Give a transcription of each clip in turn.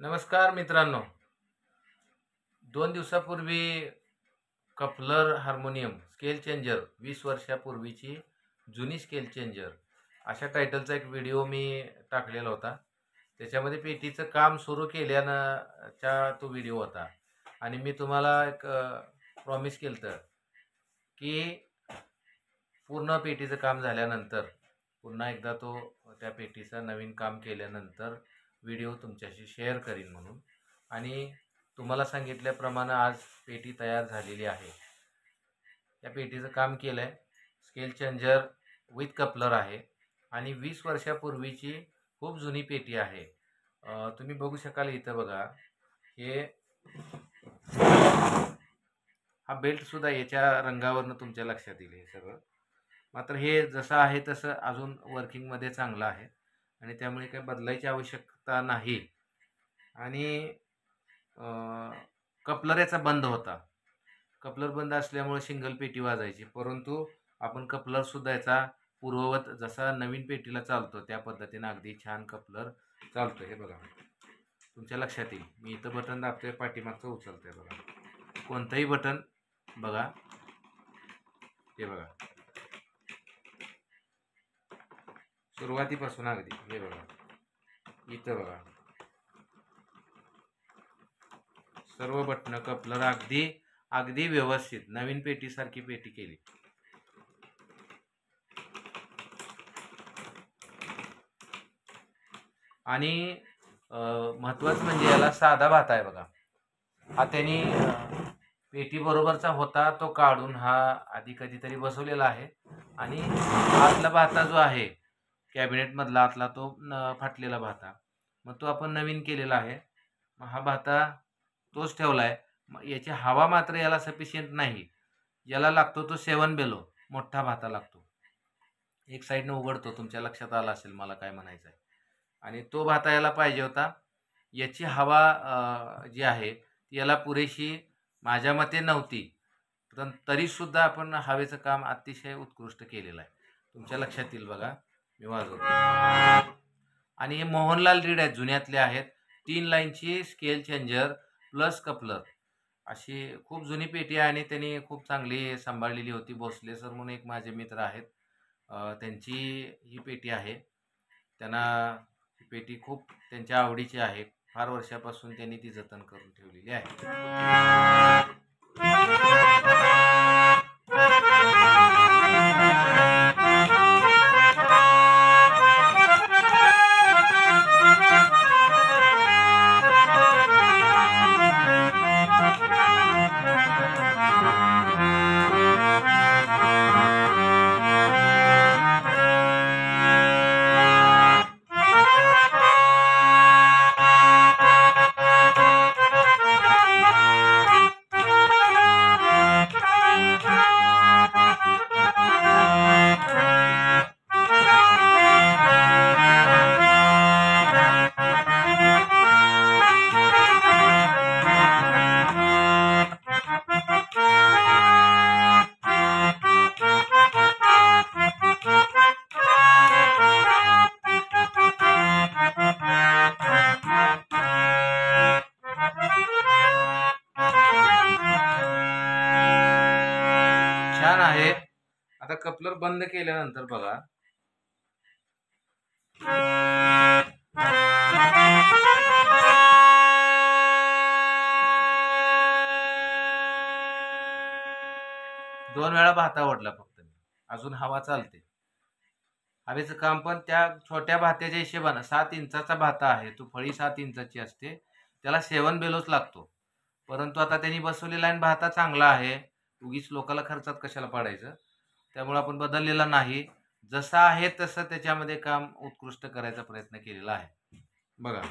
नमस्कार मित्रांनो. 2 दिवसापूर्वी कपलर हार्मोनियम स्केल चेंजर 20 वर्षापूर्वीची जुनी स्केल चेंजर अशा टायटलचा एक व्हिडिओ मी टाकलेला होता. त्याच्यामध्ये पेटीचं काम सुरू केल्यानंचा तो व्हिडिओ होता आणि मी तुम्हाला एक प्रॉमिस केलं होतं की पूर्ण पेटीचं काम झाल्यानंतर पुन्हा एकदा त्या पेटीचं नवीन काम केल्यानंतर व्हिडिओ तुमच्याशी शेअर करीन म्हणून. आणि तुम्हाला सांगितल्याप्रमाणे आज पेटी तयार झालेली आहे. या पेटीचं काम केलं आहे. स्केल चेंजर विथ कपलर आहे आणि 20 वर्षापूर्वीची खूप जुनी पेटी आहे. तुम्ही बघू शकाल इथं बघा, हे हा बेल्टसुद्धा याच्या रंगावरनं तुमच्या लक्षात येईल हे सगळं. मात्र हे जसं आहे तसं अजून वर्किंगमध्ये चांगलं आहे आणि त्यामुळे काही बदलायची आवश्यकता नाही. आणि कपलर याचा बंद होता. कपलर बंद असल्यामुळे सिंगल पेटी वाजायची, परंतु आपण कपलरसुद्धा याचा पूर्ववत जसा नवीन पेटीला चालतो त्या पद्धतीनं अगदी छान कपलर चालतो. हे बघा, तुमच्या लक्षात येईल. मी इथं बटन दाबतोय, पाठीमागचं उचलतोय बघा. कोणतंही बटन बघा, हे बघा सुरुवातीपासून अगदी हे बघा, इथं बघा सर्व बटन कपलर अगदी अगदी व्यवस्थित नवीन पेटीसारखी पेटी केली. आणि महत्त्वाचं म्हणजे याला साधा भात आहे बघा. हा त्यांनी पेटी बरोबरचा होता तो काढून हा आधी कधीतरी बसवलेला आहे आणि आतला भाता जो आहे कॅबिनेटमधला आतला तो फाटलेला भाता, मग तो आपण नवीन केलेला आहे. मग हा भाता तोच ठेवला आहे. याची हवा मात्र याला सफिशियंट नाही. याला लागतो तो 7 बेलो मोठा भाता लागतो. एक साईडनं उघडतो, तुमच्या लक्षात आलं असेल मला काय म्हणायचं आहे. आणि तो भाता याला पाहिजे होता. याची हवा जी आहे ती याला पुरेशी माझ्या मते नव्हती, पण तरीसुद्धा आपण हवेचं काम अतिशय उत्कृष्ट केलेलं आहे. तुमच्या लक्षात येईल बघा, मी वाजवतो. आणि हे मोहनलाल रीड आहेत, जुन्यातले आहेत. 3 लाईनची स्केल चेंजर प्लस कपलर अशी खूप जुनी पेटी आहे आणि त्यांनी खूप चांगली सांभाळलेली होती. भोसले सर म्हणून एक माझे मित्र आहेत, त्यांची ही पेटी आहे. त्यांना ही पेटी खूप त्यांच्या आवडीची आहे. फार वर्षापासून त्यांनी ती जतन करून ठेवलेली आहे. छान आहे. आता कपलर बंद केल्यानंतर बघा, दोन वेळा भाता ओढला फक्त मी, अजून हवा चालते. हवेचं काम पण त्या छोट्या भात्याच्या हिशेबानं 7 इंचाचा भाता आहे तो, फळी 7 इंचाची असते, त्याला 7 बेलोच लागतो. परंतु आता त्यांनी बसवलेला आहे, भाता चांगला आहे, उगीच लोकाला खर्चात कशाला पाडायचं, त्यामुळे आपण बदललेला नाही. जसं आहे तसं त्याच्यामध्ये काम उत्कृष्ट करायचा प्रयत्न केलेला आहे. बघा,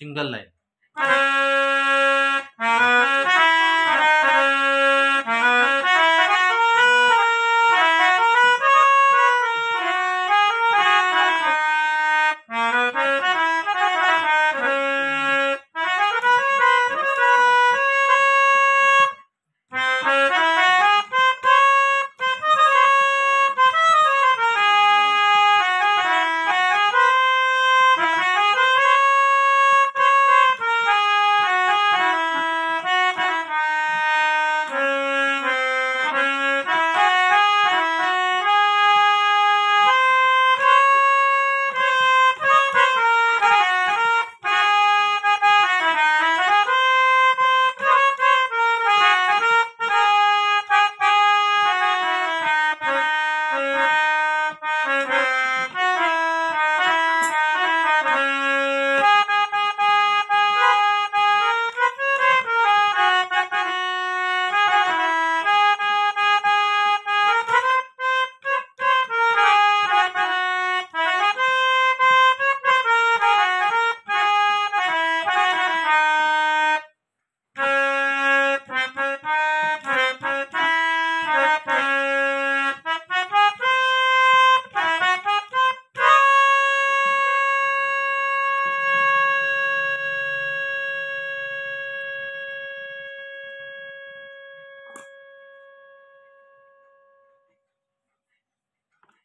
सिंगल लाईन.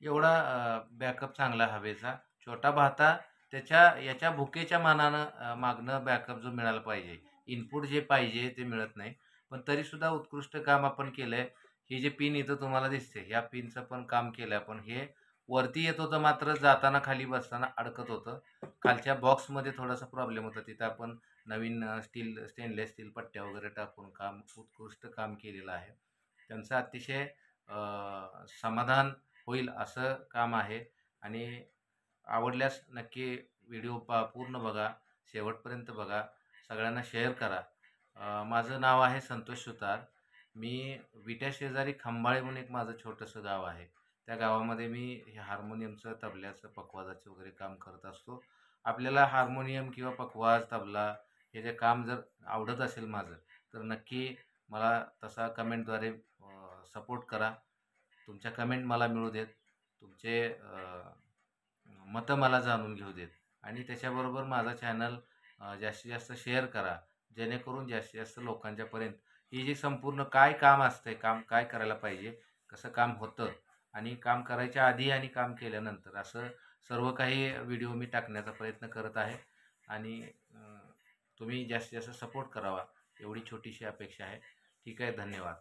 एवढा बॅकअप चांगला हवेचा. छोटा भाता त्याच्या याच्या भुकेच्या मानानं मागणं बॅकअप जो मिळाला पाहिजे, इनपुट जे पाहिजे ते मिळत नाही. पण तरीसुद्धा उत्कृष्ट काम आपण केलं आहे. ही जी पिन इथं तुम्हाला दिसते, या पिनचं पण काम केलं आहे आपण. हे वरती येत होतं, मात्र जाताना खाली बसताना अडकत होतं. खालच्या बॉक्समध्ये थोडासा प्रॉब्लेम होता. तिथं आपण नवीन स्टेनलेस स्टील पट्ट्या वगैरे टाकून काम उत्कृष्ट काम केलेलं आहे. त्यांचं अतिशय समाधान होईल असं काम आहे. आणि आवडल्यास नक्की व्हिडिओ पूर्ण बघा, शेवटपर्यंत बघा, सगळ्यांना शेअर करा. माझं नाव आहे संतोष सुतार. मी विट्या शेजारी खंबाळे म्हणून एक माझं छोटंसं गाव आहे. त्या गावामध्ये मी हे हार्मोनियमचं, तबल्याचं, पखवाजाचं वगैरे काम करत असतो. आपल्याला हार्मोनियम किंवा पखवाज, तबला हे जे काम जर आवडत असेल माझं, तर नक्की मला तसा कमेंटद्वारे सपोर्ट करा. तुमच्या कमेंट मला मिळू देत, तुमचे मतं मला जाणून घेऊ देत. आणि त्याच्याबरोबर माझा चॅनल जास्तीत जास्त शेअर करा, जेणेकरून जास्तीत जास्त लोकांच्यापर्यंत ही जी संपूर्ण काय काम असते, काम काय करायला पाहिजे, कसं काम होतं, आणि काम करायच्या आधी आणि काम केल्यानंतर असं सर्व काही व्हिडिओ मी टाकण्याचा प्रयत्न करत आहे. आणि तुम्ही जास्तीत जास्त सपोर्ट करावा, एवढी छोटीशी अपेक्षा आहे. ठीक आहे, धन्यवाद.